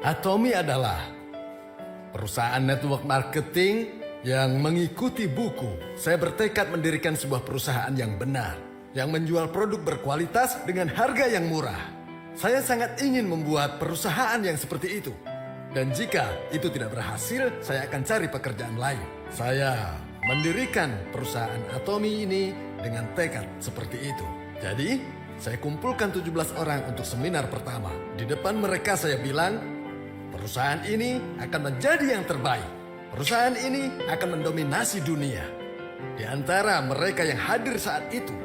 Atomi adalah perusahaan network marketing yang mengikuti buku. Saya bertekad mendirikan sebuah perusahaan yang benar, yang menjual produk berkualitas dengan harga yang murah. Saya sangat ingin membuat perusahaan yang seperti itu. Dan jika itu tidak berhasil, saya akan cari pekerjaan lain. Saya mendirikan perusahaan Atomi ini dengan tekad seperti itu. Jadi, saya kumpulkan 17 orang untuk seminar pertama. Di depan mereka saya bilang, perusahaan ini akan menjadi yang terbaik. Perusahaan ini akan mendominasi dunia. Di antara mereka yang hadir saat itu,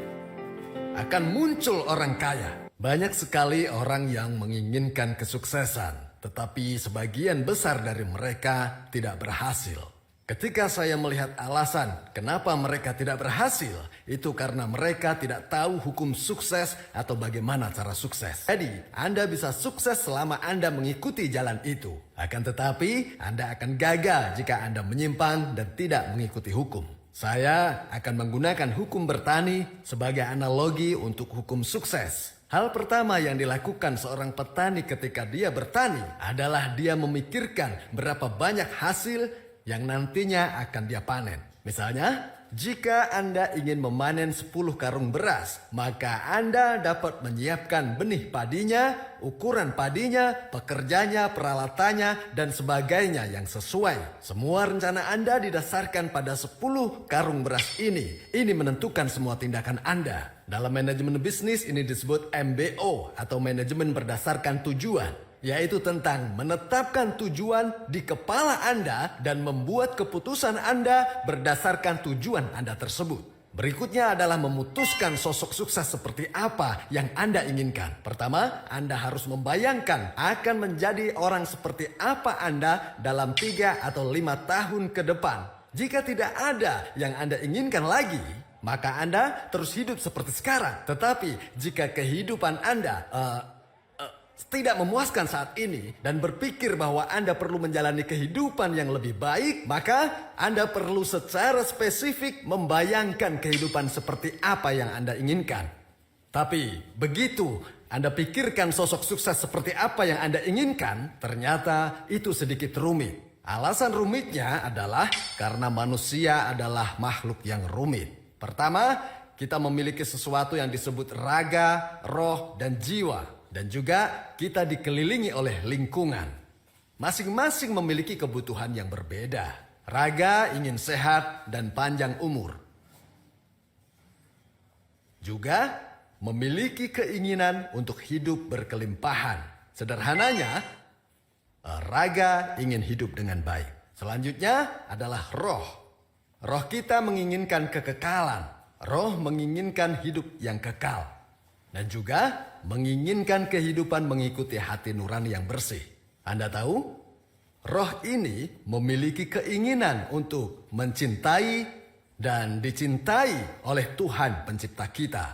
akan muncul orang kaya. Banyak sekali orang yang menginginkan kesuksesan, tetapi sebagian besar dari mereka tidak berhasil. Ketika saya melihat alasan kenapa mereka tidak berhasil, itu karena mereka tidak tahu hukum sukses atau bagaimana cara sukses. Jadi, Anda bisa sukses selama Anda mengikuti jalan itu. Akan tetapi, Anda akan gagal jika Anda menyimpang dan tidak mengikuti hukum. Saya akan menggunakan hukum bertani sebagai analogi untuk hukum sukses. Hal pertama yang dilakukan seorang petani ketika dia bertani adalah dia memikirkan berapa banyak hasil yang nantinya akan dia panen. Misalnya, jika Anda ingin memanen 10 karung beras, maka Anda dapat menyiapkan benih padinya, ukuran padinya, pekerjanya, peralatannya, dan sebagainya yang sesuai. Semua rencana Anda didasarkan pada 10 karung beras ini. Ini menentukan semua tindakan Anda. Dalam manajemen bisnis ini disebut MBO atau manajemen berdasarkan tujuan, yaitu tentang menetapkan tujuan di kepala Anda dan membuat keputusan Anda berdasarkan tujuan Anda tersebut. Berikutnya adalah memutuskan sosok sukses seperti apa yang Anda inginkan. Pertama, Anda harus membayangkan akan menjadi orang seperti apa Anda dalam 3 atau 5 tahun ke depan. Jika tidak ada yang Anda inginkan lagi, maka Anda terus hidup seperti sekarang. Tetapi jika kehidupan Anda tidak memuaskan saat ini dan berpikir bahwa Anda perlu menjalani kehidupan yang lebih baik, maka Anda perlu secara spesifik membayangkan kehidupan seperti apa yang Anda inginkan. Tapi begitu Anda pikirkan sosok sukses seperti apa yang Anda inginkan, ternyata itu sedikit rumit. Alasan rumitnya adalah karena manusia adalah makhluk yang rumit. Pertama, kita memiliki sesuatu yang disebut raga, roh, dan jiwa. Dan juga kita dikelilingi oleh lingkungan. Masing-masing memiliki kebutuhan yang berbeda. Raga ingin sehat dan panjang umur. Juga memiliki keinginan untuk hidup berkelimpahan. Sederhananya, raga ingin hidup dengan baik. Selanjutnya adalah roh. Roh kita menginginkan kekekalan. Roh menginginkan hidup yang kekal. Dan juga menginginkan kehidupan mengikuti hati nurani yang bersih. Anda tahu, roh ini memiliki keinginan untuk mencintai dan dicintai oleh Tuhan pencipta kita.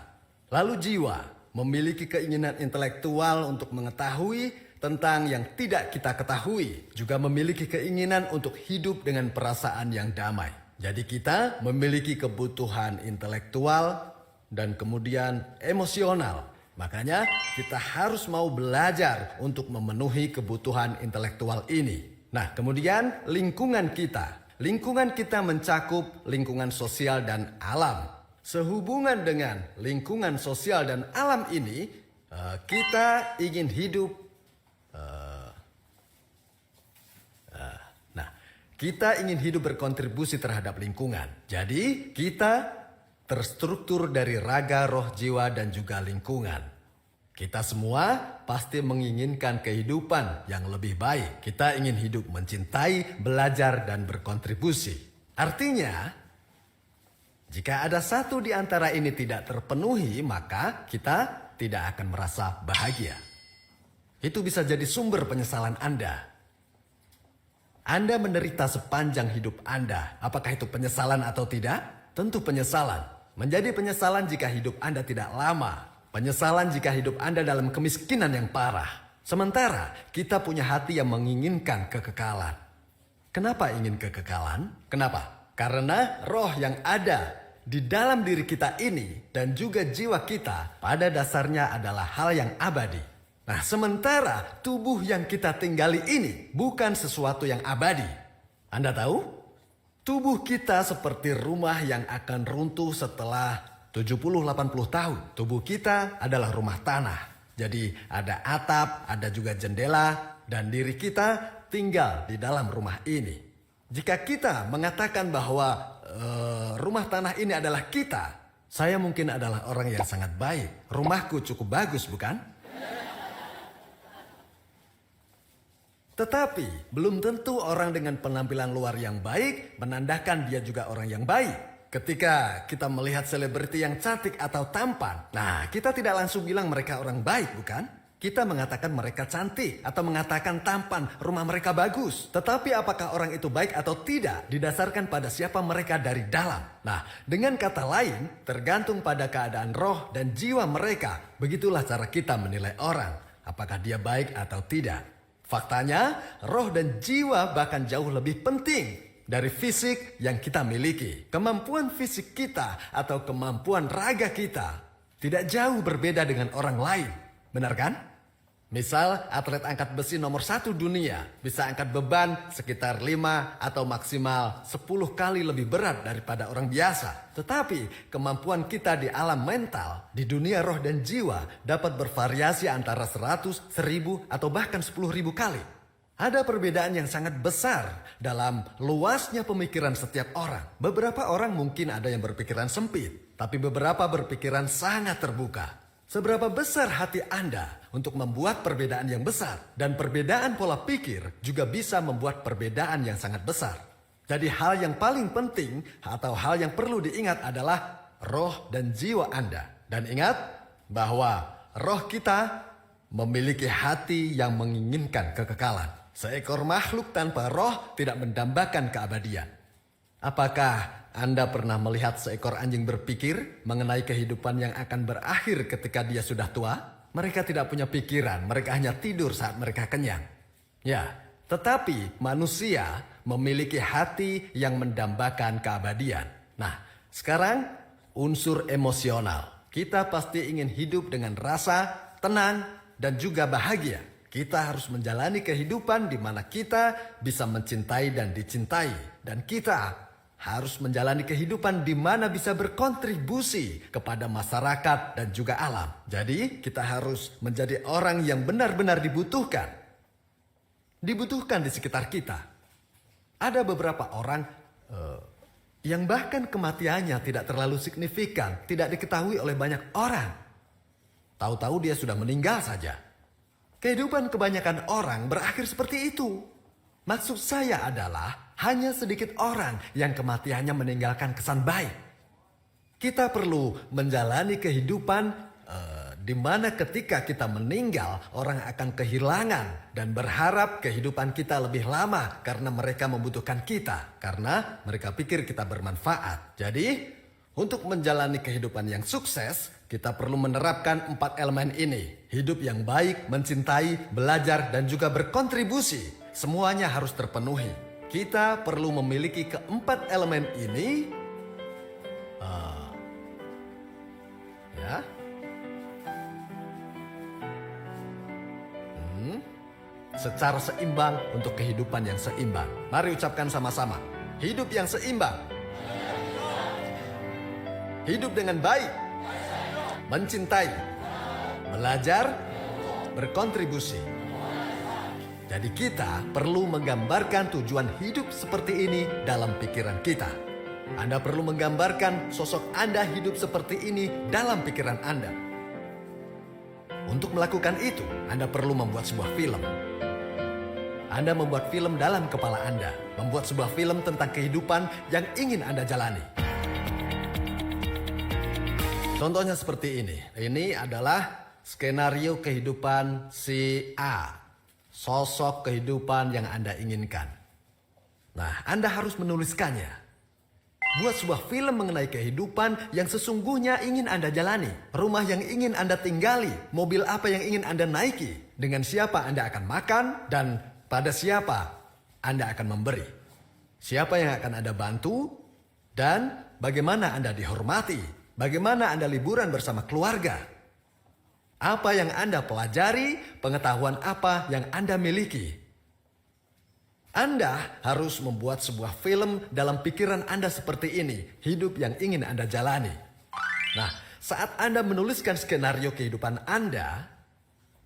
Lalu jiwa memiliki keinginan intelektual untuk mengetahui tentang yang tidak kita ketahui. Juga memiliki keinginan untuk hidup dengan perasaan yang damai. Jadi kita memiliki kebutuhan intelektual dan kemudian emosional. Makanya kita harus mau belajar untuk memenuhi kebutuhan intelektual ini. Nah, kemudian lingkungan kita. Lingkungan kita mencakup lingkungan sosial dan alam. Sehubungan dengan lingkungan sosial dan alam ini, kita ingin hidup. Kita ingin hidup berkontribusi terhadap lingkungan. Jadi kita terstruktur dari raga, roh, jiwa, dan juga lingkungan. Kita semua pasti menginginkan kehidupan yang lebih baik. Kita ingin hidup mencintai, belajar, dan berkontribusi. Artinya, jika ada satu di antara ini tidak terpenuhi, maka kita tidak akan merasa bahagia. Itu bisa jadi sumber penyesalan Anda. Anda menderita sepanjang hidup Anda. Apakah itu penyesalan atau tidak? Tentu penyesalan. Menjadi penyesalan jika hidup Anda tidak lama. Penyesalan jika hidup Anda dalam kemiskinan yang parah. Sementara kita punya hati yang menginginkan kekekalan. Kenapa ingin kekekalan? Kenapa? Karena roh yang ada di dalam diri kita ini dan juga jiwa kita pada dasarnya adalah hal yang abadi. Nah, sementara tubuh yang kita tinggali ini bukan sesuatu yang abadi. Anda tahu? Tubuh kita seperti rumah yang akan runtuh setelah 70-80 tahun. Tubuh kita adalah rumah tanah. Jadi ada atap, ada juga jendela, dan diri kita tinggal di dalam rumah ini. Jika kita mengatakan bahwa rumah tanah ini adalah kita, saya mungkin adalah orang yang sangat baik. Rumahku cukup bagus, bukan? Tetapi belum tentu orang dengan penampilan luar yang baik menandakan dia juga orang yang baik. Ketika kita melihat selebriti yang cantik atau tampan, nah kita tidak langsung bilang mereka orang baik, bukan? Kita mengatakan mereka cantik atau mengatakan tampan, rumah mereka bagus. Tetapi apakah orang itu baik atau tidak didasarkan pada siapa mereka dari dalam. Nah, dengan kata lain, tergantung pada keadaan roh dan jiwa mereka. Begitulah cara kita menilai orang, apakah dia baik atau tidak. Faktanya, roh dan jiwa bahkan jauh lebih penting dari fisik yang kita miliki. Kemampuan fisik kita atau kemampuan raga kita tidak jauh berbeda dengan orang lain. Benar kan? Misal atlet angkat besi nomor 1 dunia bisa angkat beban sekitar 5 atau maksimal 10 kali lebih berat daripada orang biasa. Tetapi kemampuan kita di alam mental, di dunia roh dan jiwa dapat bervariasi antara 100, 1000 atau bahkan 10.000 kali. Ada perbedaan yang sangat besar dalam luasnya pemikiran setiap orang. Beberapa orang mungkin ada yang berpikiran sempit, tapi beberapa berpikiran sangat terbuka. Seberapa besar hati Anda untuk membuat perbedaan yang besar. Dan perbedaan pola pikir juga bisa membuat perbedaan yang sangat besar. Jadi hal yang paling penting atau hal yang perlu diingat adalah roh dan jiwa Anda. Dan ingat bahwa roh kita memiliki hati yang menginginkan kekekalan. Seekor makhluk tanpa roh tidak mendambakan keabadian. Apakah Anda pernah melihat seekor anjing berpikir mengenai kehidupan yang akan berakhir ketika dia sudah tua? Mereka tidak punya pikiran, mereka hanya tidur saat mereka kenyang. Ya, tetapi manusia memiliki hati yang mendambakan keabadian. Nah, sekarang unsur emosional. Kita pasti ingin hidup dengan rasa tenang dan juga bahagia. Kita harus menjalani kehidupan di mana kita bisa mencintai dan dicintai. Dan kita harus menjalani kehidupan di mana bisa berkontribusi kepada masyarakat dan juga alam. Jadi kita harus menjadi orang yang benar-benar dibutuhkan. Dibutuhkan di sekitar kita. Ada beberapa orang yang bahkan kematiannya tidak terlalu signifikan, tidak diketahui oleh banyak orang. Tahu-tahu dia sudah meninggal saja. Kehidupan kebanyakan orang berakhir seperti itu. Maksud saya adalah hanya sedikit orang yang kematiannya meninggalkan kesan baik. Kita perlu menjalani kehidupan di mana ketika kita meninggal orang akan kehilangan dan berharap kehidupan kita lebih lama karena mereka membutuhkan kita. Karena mereka pikir kita bermanfaat. Jadi untuk menjalani kehidupan yang sukses kita perlu menerapkan 4 elemen ini. Hidup yang baik, mencintai, belajar dan juga berkontribusi. Semuanya harus terpenuhi. Kita perlu memiliki keempat elemen ini secara seimbang untuk kehidupan yang seimbang. Mari ucapkan sama-sama. Hidup yang seimbang. Hidup dengan baik. Mencintai. Belajar. Berkontribusi. Jadi kita perlu menggambarkan tujuan hidup seperti ini dalam pikiran kita. Anda perlu menggambarkan sosok Anda hidup seperti ini dalam pikiran Anda. Untuk melakukan itu, Anda perlu membuat sebuah film. Anda membuat film dalam kepala Anda. Membuat sebuah film tentang kehidupan yang ingin Anda jalani. Contohnya seperti ini. Ini adalah skenario kehidupan si A. Sosok kehidupan yang Anda inginkan. Nah, Anda harus menuliskannya. Buat sebuah film mengenai kehidupan yang sesungguhnya ingin Anda jalani. Rumah yang ingin Anda tinggali. Mobil apa yang ingin Anda naiki. Dengan siapa Anda akan makan. Dan pada siapa Anda akan memberi. Siapa yang akan Anda bantu. Dan bagaimana Anda dihormati. Bagaimana Anda liburan bersama keluarga. Apa yang Anda pelajari, pengetahuan apa yang Anda miliki. Anda harus membuat sebuah film dalam pikiran Anda seperti ini, hidup yang ingin Anda jalani. Nah, saat Anda menuliskan skenario kehidupan Anda,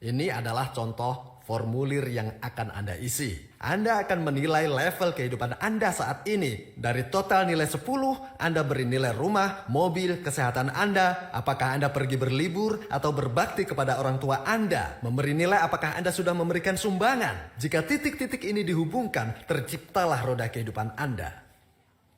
ini adalah contoh formulir yang akan Anda isi. Anda akan menilai level kehidupan Anda saat ini. Dari total nilai 10, Anda beri nilai rumah, mobil, kesehatan Anda, apakah Anda pergi berlibur atau berbakti kepada orang tua Anda. Memberi nilai apakah Anda sudah memberikan sumbangan. Jika titik-titik ini dihubungkan, terciptalah roda kehidupan Anda.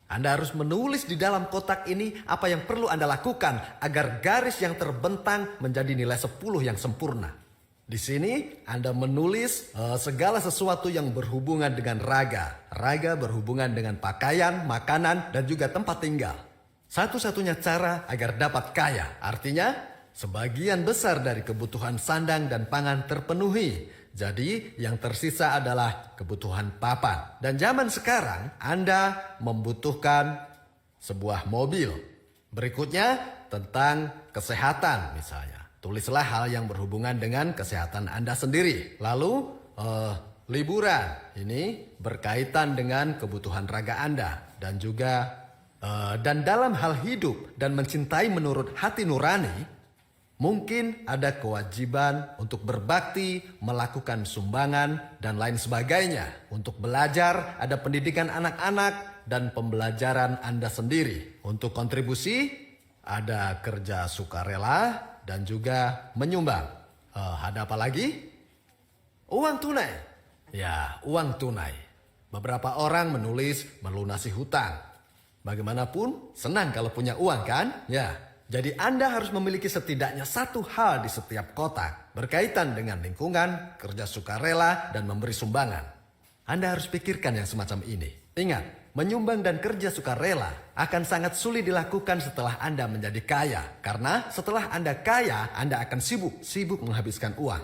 Anda harus menulis di dalam kotak ini apa yang perlu Anda lakukan agar garis yang terbentang menjadi nilai 10 yang sempurna. Di sini Anda menulis segala sesuatu yang berhubungan dengan raga. Raga berhubungan dengan pakaian, makanan, dan juga tempat tinggal. Satu-satunya cara agar dapat kaya. Artinya, sebagian besar dari kebutuhan sandang dan pangan terpenuhi. Jadi, yang tersisa adalah kebutuhan papan. Dan zaman sekarang, Anda membutuhkan sebuah mobil. Berikutnya, tentang kesehatan misalnya. Tulislah hal yang berhubungan dengan kesehatan Anda sendiri. Lalu, liburan. Ini berkaitan dengan kebutuhan raga Anda. Dan juga, dan dalam hal hidup dan mencintai menurut hati nurani, mungkin ada kewajiban untuk berbakti, melakukan sumbangan, dan lain sebagainya. Untuk belajar, ada pendidikan anak-anak, dan pembelajaran Anda sendiri. Untuk kontribusi, ada kerja sukarela, dan juga menyumbang. Ada apa lagi? Uang tunai. Ya, uang tunai. Beberapa orang menulis melunasi hutang. Bagaimanapun, senang kalau punya uang kan? Ya, jadi Anda harus memiliki setidaknya satu hal di setiap kotak. Berkaitan dengan lingkungan, kerja sukarela, dan memberi sumbangan. Anda harus pikirkan yang semacam ini. Ingat, menyumbang dan kerja sukarela akan sangat sulit dilakukan setelah Anda menjadi kaya. Karena setelah Anda kaya, Anda akan sibuk menghabiskan uang.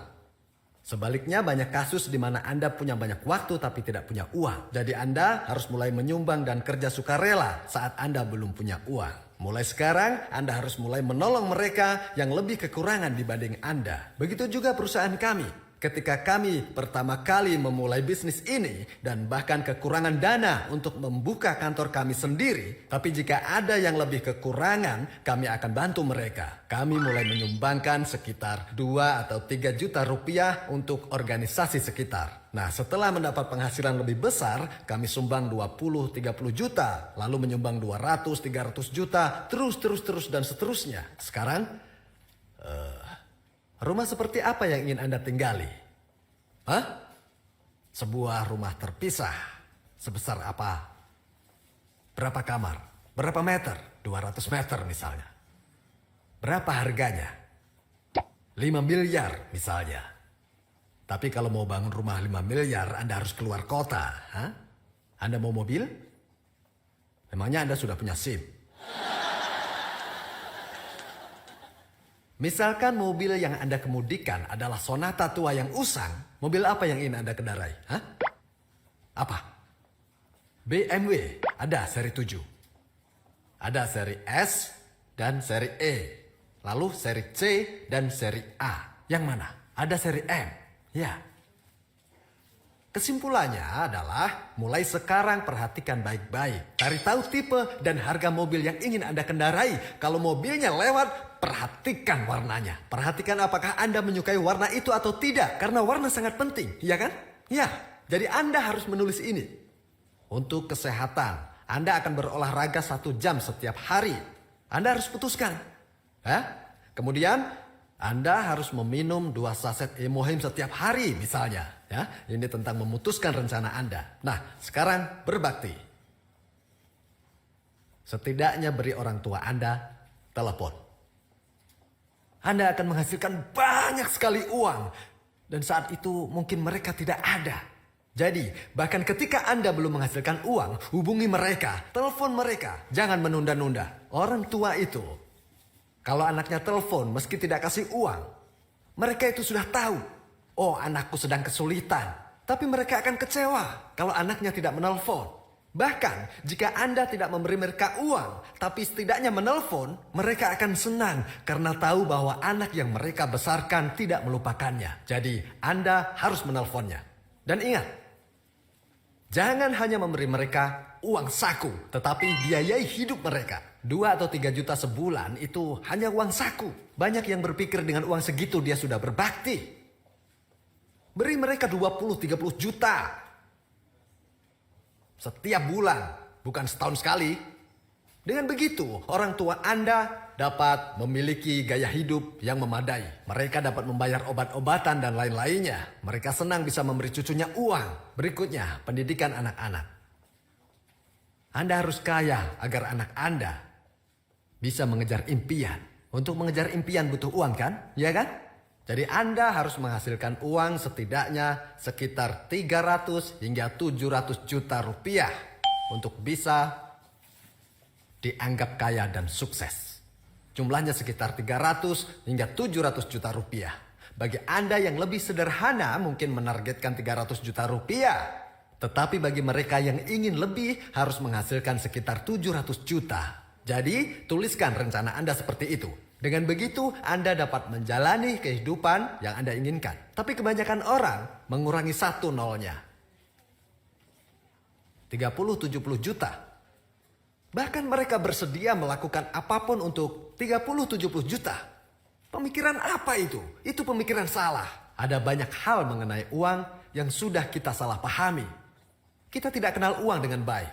Sebaliknya banyak kasus di mana Anda punya banyak waktu tapi tidak punya uang. Jadi Anda harus mulai menyumbang dan kerja sukarela saat Anda belum punya uang. Mulai sekarang Anda harus mulai menolong mereka yang lebih kekurangan dibanding Anda. Begitu juga perusahaan kami. Ketika kami pertama kali memulai bisnis ini dan bahkan kekurangan dana untuk membuka kantor kami sendiri, tapi jika ada yang lebih kekurangan, kami akan bantu mereka. Kami mulai menyumbangkan sekitar 2 atau 3 juta rupiah untuk organisasi sekitar. Nah, setelah mendapat penghasilan lebih besar, kami sumbang 20-30 juta, lalu menyumbang 200-300 juta, terus dan seterusnya. Sekarang, rumah seperti apa yang ingin Anda tinggali? Hah? Sebuah rumah terpisah. Sebesar apa? Berapa kamar? Berapa meter? 200 meter misalnya. Berapa harganya? 5 miliar misalnya. Tapi kalau mau bangun rumah 5 miliar, Anda harus keluar kota. Hah? Anda mau mobil? Memangnya Anda sudah punya SIM? Misalkan mobil yang Anda kemudikan adalah Sonata tua yang usang, mobil apa yang ingin Anda kendarai? Hah? Apa? BMW, ada seri 7. Ada seri S dan seri E. Lalu seri C dan seri A. Yang mana? Ada seri M. Ya. Kesimpulannya adalah mulai sekarang perhatikan baik-baik. Cari tahu tipe dan harga mobil yang ingin Anda kendarai. Kalau mobilnya lewat, perhatikan warnanya. Perhatikan apakah Anda menyukai warna itu atau tidak. Karena warna sangat penting, iya kan? Ya, jadi Anda harus menulis ini. Untuk kesehatan, Anda akan berolahraga 1 jam setiap hari. Anda harus putuskan. Kemudian, Anda harus meminum 2 saset Emohim setiap hari misalnya. Ya, ini tentang memutuskan rencana Anda. Nah, sekarang berbakti. Setidaknya beri orang tua Anda telepon. Anda akan menghasilkan banyak sekali uang. Dan saat itu mungkin mereka tidak ada. Jadi, bahkan ketika Anda belum menghasilkan uang, hubungi mereka, telepon mereka. Jangan menunda-nunda. Orang tua itu, kalau anaknya telepon meski tidak kasih uang, mereka itu sudah tahu. Oh, anakku sedang kesulitan. Tapi mereka akan kecewa kalau anaknya tidak menelpon. Bahkan jika Anda tidak memberi mereka uang, tapi setidaknya menelpon, mereka akan senang karena tahu bahwa anak yang mereka besarkan tidak melupakannya. Jadi Anda harus menelponnya. Dan ingat, jangan hanya memberi mereka uang saku, tetapi biayai hidup mereka. 2 atau 3 juta sebulan itu hanya uang saku. Banyak yang berpikir dengan uang segitu dia sudah berbakti. Beri mereka 20-30 juta. Setiap bulan, bukan setahun sekali. Dengan begitu, orang tua Anda dapat memiliki gaya hidup yang memadai. Mereka dapat membayar obat-obatan dan lain-lainnya. Mereka senang bisa memberi cucunya uang. Berikutnya, pendidikan anak-anak. Anda harus kaya agar anak Anda bisa mengejar impian. Untuk mengejar impian butuh uang kan? Ya kan? Jadi Anda harus menghasilkan uang setidaknya sekitar 300 hingga 700 juta rupiah untuk bisa dianggap kaya dan sukses. Jumlahnya sekitar 300 hingga 700 juta rupiah. Bagi Anda yang lebih sederhana mungkin menargetkan 300 juta rupiah. Tetapi bagi mereka yang ingin lebih harus menghasilkan sekitar 700 juta. Jadi tuliskan rencana Anda seperti itu. Dengan begitu Anda dapat menjalani kehidupan yang Anda inginkan. Tapi kebanyakan orang mengurangi 1 nolnya. 30-70 juta. Bahkan mereka bersedia melakukan apapun untuk 30-70 juta. Pemikiran apa itu? Itu pemikiran salah. Ada banyak hal mengenai uang yang sudah kita salah pahami. Kita tidak kenal uang dengan baik.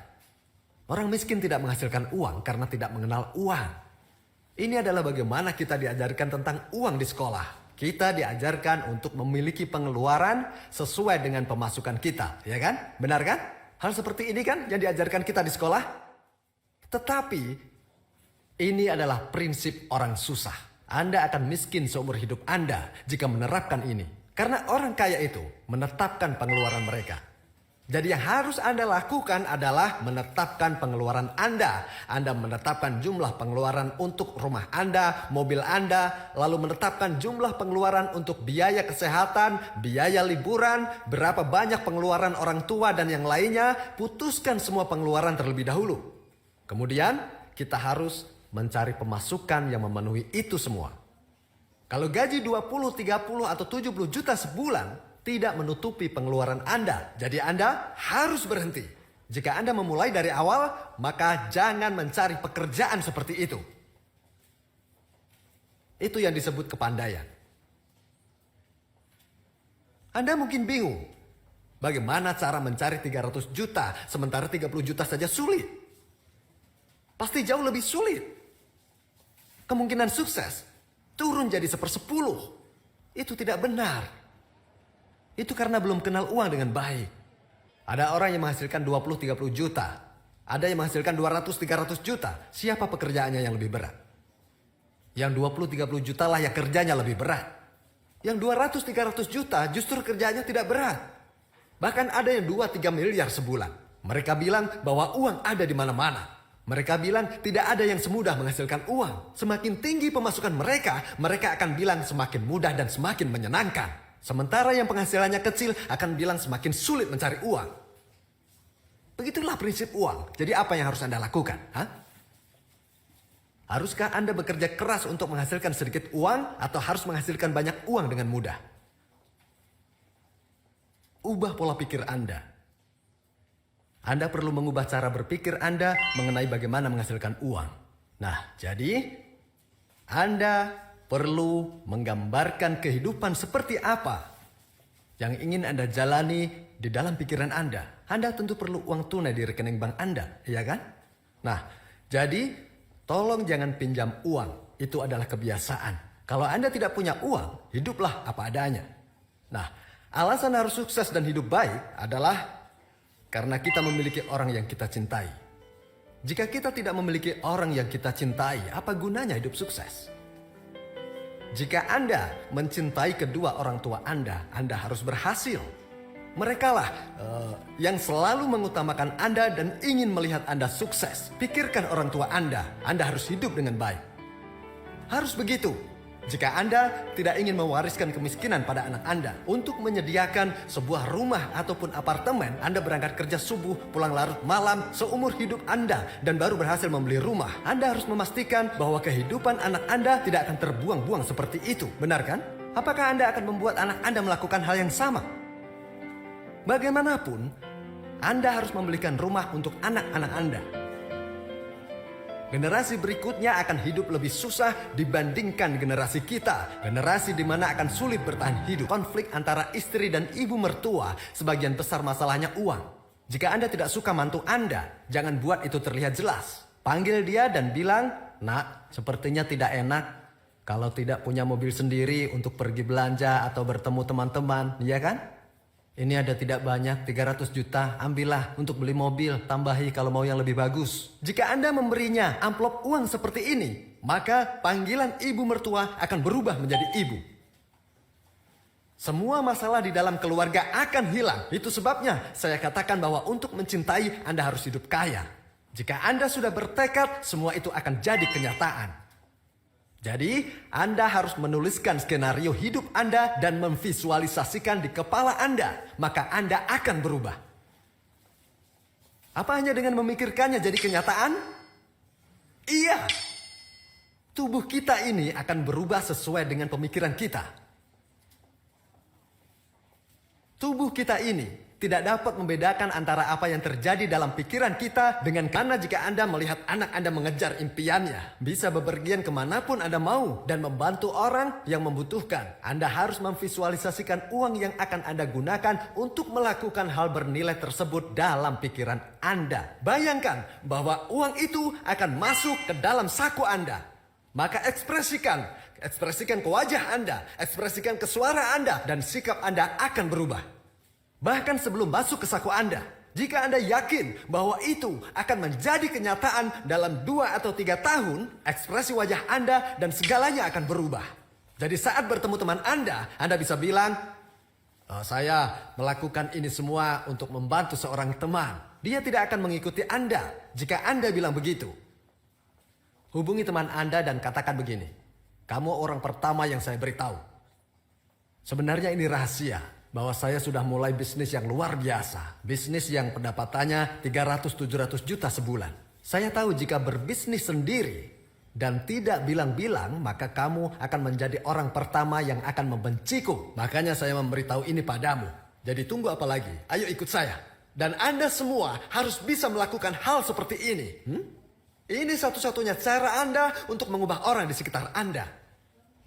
Orang miskin tidak menghasilkan uang karena tidak mengenal uang. Ini adalah bagaimana kita diajarkan tentang uang di sekolah. Kita diajarkan untuk memiliki pengeluaran sesuai dengan pemasukan kita. Ya kan? Benar kan? Hal seperti ini kan yang diajarkan kita di sekolah. Tetapi ini adalah prinsip orang susah. Anda akan miskin seumur hidup Anda jika menerapkan ini. Karena orang kaya itu menetapkan pengeluaran mereka. Jadi yang harus Anda lakukan adalah menetapkan pengeluaran Anda. Anda menetapkan jumlah pengeluaran untuk rumah Anda, mobil Anda, lalu menetapkan jumlah pengeluaran untuk biaya kesehatan, biaya liburan, berapa banyak pengeluaran orang tua dan yang lainnya. Putuskan semua pengeluaran terlebih dahulu. Kemudian kita harus mencari pemasukan yang memenuhi itu semua. Kalau gaji 20, 30 atau 70 juta sebulan tidak menutupi pengeluaran Anda. Jadi Anda harus berhenti. Jika Anda memulai dari awal, maka jangan mencari pekerjaan seperti itu. Itu yang disebut kepandaian. Anda mungkin bingung. Bagaimana cara mencari 300 juta sementara 30 juta saja sulit? Pasti jauh lebih sulit. Kemungkinan sukses turun jadi 1/10. Itu tidak benar. Itu karena belum kenal uang dengan baik. Ada orang yang menghasilkan 20-30 juta. Ada yang menghasilkan 200-300 juta. Siapa pekerjaannya yang lebih berat? Yang 20-30 juta lah yang kerjanya lebih berat. Yang 200-300 juta justru kerjanya tidak berat. Bahkan ada yang 2-3 miliar sebulan. Mereka bilang bahwa uang ada di mana-mana. Mereka bilang tidak ada yang semudah menghasilkan uang. Semakin tinggi pemasukan mereka, mereka akan bilang semakin mudah dan semakin menyenangkan. Sementara yang penghasilannya kecil akan bilang semakin sulit mencari uang. Begitulah prinsip uang. Jadi apa yang harus Anda lakukan? Haruskah Anda bekerja keras untuk menghasilkan sedikit uang atau harus menghasilkan banyak uang dengan mudah? Ubah pola pikir Anda. Anda perlu mengubah cara berpikir Anda mengenai bagaimana menghasilkan uang. Nah, jadi Anda perlu menggambarkan kehidupan seperti apa yang ingin Anda jalani di dalam pikiran Anda. Anda tentu perlu uang tunai di rekening bank Anda, ya kan? Nah, jadi tolong jangan pinjam uang. Itu adalah kebiasaan. Kalau Anda tidak punya uang, hiduplah apa adanya. Nah, alasan harus sukses dan hidup baik adalah karena kita memiliki orang yang kita cintai. Jika kita tidak memiliki orang yang kita cintai, apa gunanya hidup sukses? Jika Anda mencintai kedua orang tua Anda harus berhasil. Merekalah yang selalu mengutamakan Anda dan ingin melihat Anda sukses. Pikirkan orang tua Anda harus hidup dengan baik. Harus begitu. Jika Anda tidak ingin mewariskan kemiskinan pada anak Anda, untuk menyediakan sebuah rumah ataupun apartemen, Anda berangkat kerja subuh, pulang larut malam, seumur hidup Anda, dan baru berhasil membeli rumah. Anda harus memastikan bahwa kehidupan anak Anda tidak akan terbuang-buang seperti itu. Benar kan? Apakah Anda akan membuat anak Anda melakukan hal yang sama? Bagaimanapun, Anda harus membelikan rumah untuk anak-anak Anda. Generasi berikutnya akan hidup lebih susah dibandingkan generasi kita. Generasi di mana akan sulit bertahan hidup. Konflik antara istri dan ibu mertua, sebagian besar masalahnya uang. Jika Anda tidak suka mantu Anda, jangan buat itu terlihat jelas. Panggil dia dan bilang, "Nak, sepertinya tidak enak kalau tidak punya mobil sendiri untuk pergi belanja atau bertemu teman-teman, iya kan? Ini ada tidak banyak, 300 juta, ambillah untuk beli mobil, tambahi kalau mau yang lebih bagus." Jika Anda memberinya amplop uang seperti ini, maka panggilan ibu mertua akan berubah menjadi ibu. Semua masalah di dalam keluarga akan hilang. Itu sebabnya saya katakan bahwa untuk mencintai Anda harus hidup kaya. Jika Anda sudah bertekad, semua itu akan jadi kenyataan. Jadi, Anda harus menuliskan skenario hidup Anda dan memvisualisasikan di kepala Anda, maka Anda akan berubah. Apa hanya dengan memikirkannya jadi kenyataan? Iya. Tubuh kita ini akan berubah sesuai dengan pemikiran kita. Tubuh kita ini tidak dapat membedakan antara apa yang terjadi dalam pikiran kita dengan karena jika Anda melihat anak Anda mengejar impiannya, bisa bepergian kemanapun Anda mau dan membantu orang yang membutuhkan. Anda harus memvisualisasikan uang yang akan Anda gunakan untuk melakukan hal bernilai tersebut dalam pikiran Anda. Bayangkan bahwa uang itu akan masuk ke dalam saku Anda. Maka ekspresikan ke wajah Anda, ekspresikan ke suara Anda, dan sikap Anda akan berubah. Bahkan sebelum masuk ke saku Anda, jika Anda yakin bahwa itu akan menjadi kenyataan dalam 2 atau 3 tahun, ekspresi wajah Anda dan segalanya akan berubah. Jadi saat bertemu teman Anda bisa bilang, "Saya melakukan ini semua untuk membantu seorang teman." Dia tidak akan mengikuti Anda jika Anda bilang begitu. Hubungi teman Anda dan katakan begini, "Kamu orang pertama yang saya beritahu. Sebenarnya ini rahasia. Bahwa saya sudah mulai bisnis yang luar biasa. Bisnis yang pendapatannya 300-700 juta sebulan. Saya tahu jika berbisnis sendiri dan tidak bilang-bilang, maka kamu akan menjadi orang pertama yang akan membenciku. Makanya saya memberitahu ini padamu. Jadi tunggu apa lagi? Ayo ikut saya. Dan Anda semua harus bisa melakukan hal seperti ini. Ini satu-satunya cara Anda untuk mengubah orang di sekitar Anda.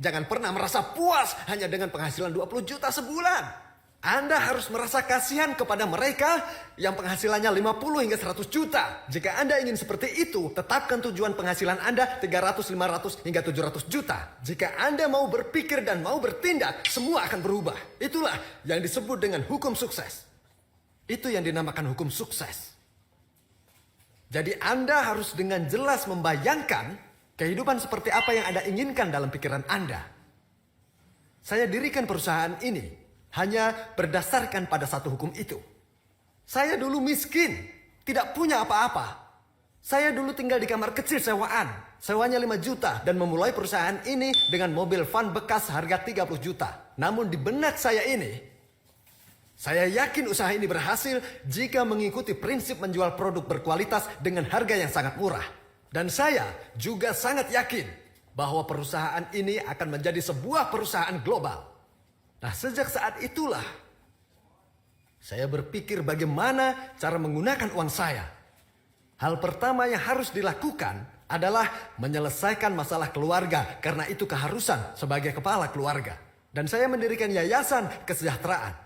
Jangan pernah merasa puas hanya dengan penghasilan 20 juta sebulan. Anda harus merasa kasihan kepada mereka yang penghasilannya 50 hingga 100 juta. Jika Anda ingin seperti itu, tetapkan tujuan penghasilan Anda 300, 500 hingga 700 juta. Jika Anda mau berpikir dan mau bertindak, semua akan berubah. Itulah yang disebut dengan hukum sukses. Itu yang dinamakan hukum sukses. Jadi Anda harus dengan jelas membayangkan kehidupan seperti apa yang Anda inginkan dalam pikiran Anda. Saya dirikan perusahaan ini hanya berdasarkan pada satu hukum itu. Saya dulu miskin, tidak punya apa-apa. Saya dulu tinggal di kamar kecil sewaan. Sewanya 5 juta dan memulai perusahaan ini dengan mobil van bekas harga 30 juta. Namun di benak saya ini, saya yakin usaha ini berhasil jika mengikuti prinsip menjual produk berkualitas dengan harga yang sangat murah. Dan saya juga sangat yakin bahwa perusahaan ini akan menjadi sebuah perusahaan global. Nah, sejak saat itulah saya berpikir bagaimana cara menggunakan uang saya. Hal pertama yang harus dilakukan adalah menyelesaikan masalah keluarga, karena itu keharusan sebagai kepala keluarga. Dan saya mendirikan yayasan kesejahteraan.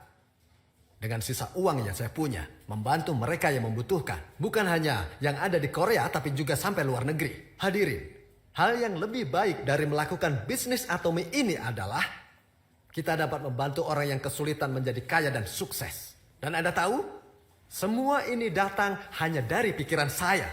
Dengan sisa uang yang saya punya, membantu mereka yang membutuhkan. Bukan hanya yang ada di Korea, tapi juga sampai luar negeri. Hadirin, hal yang lebih baik dari melakukan bisnis atomi ini adalah kita dapat membantu orang yang kesulitan menjadi kaya dan sukses. Dan Anda tahu, semua ini datang hanya dari pikiran saya.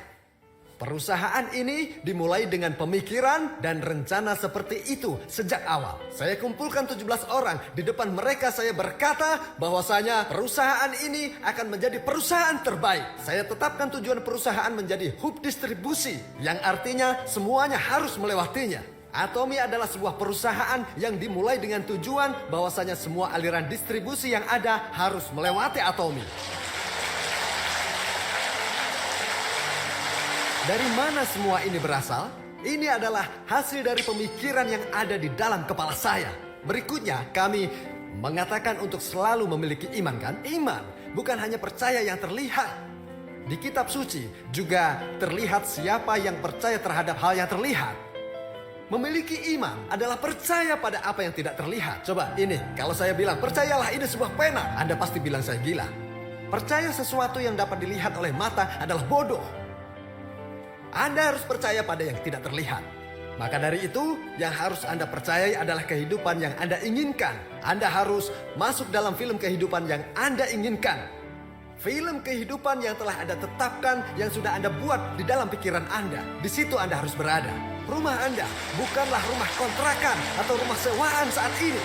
Perusahaan ini dimulai dengan pemikiran dan rencana seperti itu sejak awal. Saya kumpulkan 17 orang. Di depan mereka saya berkata bahwasanya perusahaan ini akan menjadi perusahaan terbaik. Saya tetapkan tujuan perusahaan menjadi hub distribusi, yang artinya semuanya harus melewatinya. Atomi adalah sebuah perusahaan yang dimulai dengan tujuan bahwasanya semua aliran distribusi yang ada harus melewati Atomi. Dari mana semua ini berasal? Ini adalah hasil dari pemikiran yang ada di dalam kepala saya. Berikutnya, kami mengatakan untuk selalu memiliki iman, kan? Iman bukan hanya percaya yang terlihat. Di kitab suci juga terlihat siapa yang percaya terhadap hal yang terlihat. Memiliki iman adalah percaya pada apa yang tidak terlihat. Coba ini, kalau saya bilang percayalah ini sebuah pena, Anda pasti bilang saya gila. Percaya sesuatu yang dapat dilihat oleh mata adalah bodoh. Anda harus percaya pada yang tidak terlihat. Maka dari itu, yang harus Anda percayai adalah kehidupan yang Anda inginkan. Anda harus masuk dalam film kehidupan yang Anda inginkan. Film kehidupan yang telah Anda tetapkan, yang sudah Anda buat di dalam pikiran Anda. Di situ Anda harus berada. Rumah Anda bukanlah rumah kontrakan atau rumah sewaan saat ini.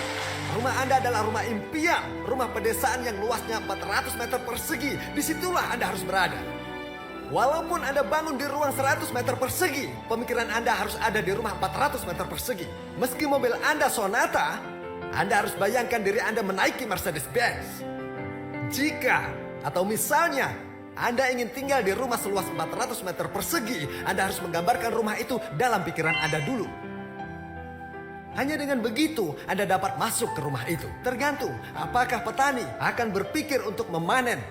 Rumah Anda adalah rumah impian, rumah pedesaan yang luasnya 400 meter persegi. Disitulah Anda harus berada. Walaupun Anda bangun di ruang 100 meter persegi, pemikiran Anda harus ada di rumah 400 meter persegi. Meski mobil Anda Sonata, Anda harus bayangkan diri Anda menaiki Mercedes-Benz. Jika atau misalnya Anda ingin tinggal di rumah seluas 400 meter persegi, Anda harus menggambarkan rumah itu dalam pikiran Anda dulu. Hanya dengan begitu Anda dapat masuk ke rumah itu. Tergantung apakah petani akan berpikir untuk memanen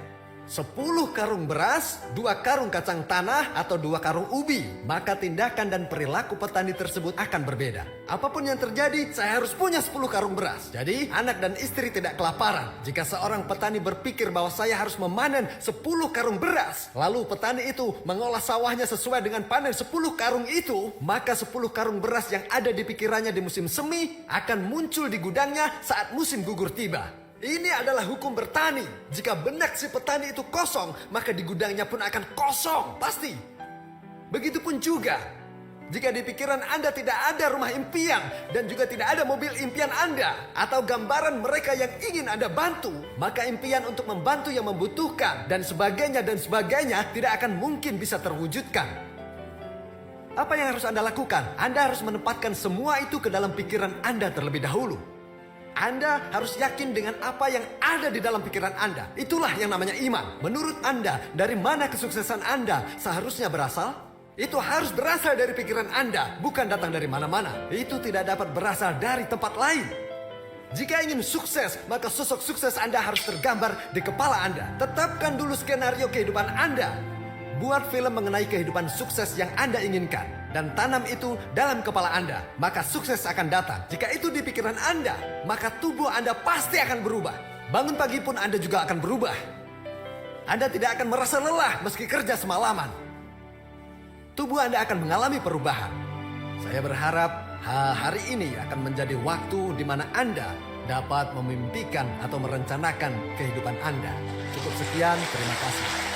10 karung beras, 2 karung kacang tanah, atau 2 karung ubi. Maka tindakan dan perilaku petani tersebut akan berbeda. Apapun yang terjadi, saya harus punya 10 karung beras. Jadi, anak dan istri tidak kelaparan. Jika seorang petani berpikir bahwa saya harus memanen 10 karung beras, lalu petani itu mengolah sawahnya sesuai dengan panen 10 karung itu, maka 10 karung beras yang ada di pikirannya di musim semi akan muncul di gudangnya saat musim gugur tiba. Ini adalah hukum bertani. Jika benak si petani itu kosong, maka di gudangnya pun akan kosong, pasti. Begitupun juga, jika di pikiran Anda tidak ada rumah impian dan juga tidak ada mobil impian Anda atau gambaran mereka yang ingin Anda bantu, maka impian untuk membantu yang membutuhkan dan sebagainya tidak akan mungkin bisa terwujudkan. Apa yang harus Anda lakukan? Anda harus menempatkan semua itu ke dalam pikiran Anda terlebih dahulu. Anda harus yakin dengan apa yang ada di dalam pikiran Anda. Itulah yang namanya iman. Menurut Anda, dari mana kesuksesan Anda seharusnya berasal? Itu harus berasal dari pikiran Anda, bukan datang dari mana-mana. Itu tidak dapat berasal dari tempat lain. Jika ingin sukses, maka sosok sukses Anda harus tergambar di kepala Anda. Tetapkan dulu skenario kehidupan Anda. Buat film mengenai kehidupan sukses yang Anda inginkan. Dan tanam itu dalam kepala Anda. Maka sukses akan datang. Jika itu di pikiran Anda, maka tubuh Anda pasti akan berubah. Bangun pagi pun Anda juga akan berubah. Anda tidak akan merasa lelah meski kerja semalaman. Tubuh Anda akan mengalami perubahan. Saya berharap hari ini akan menjadi waktu di mana Anda dapat memimpikan atau merencanakan kehidupan Anda. Cukup sekian, terima kasih.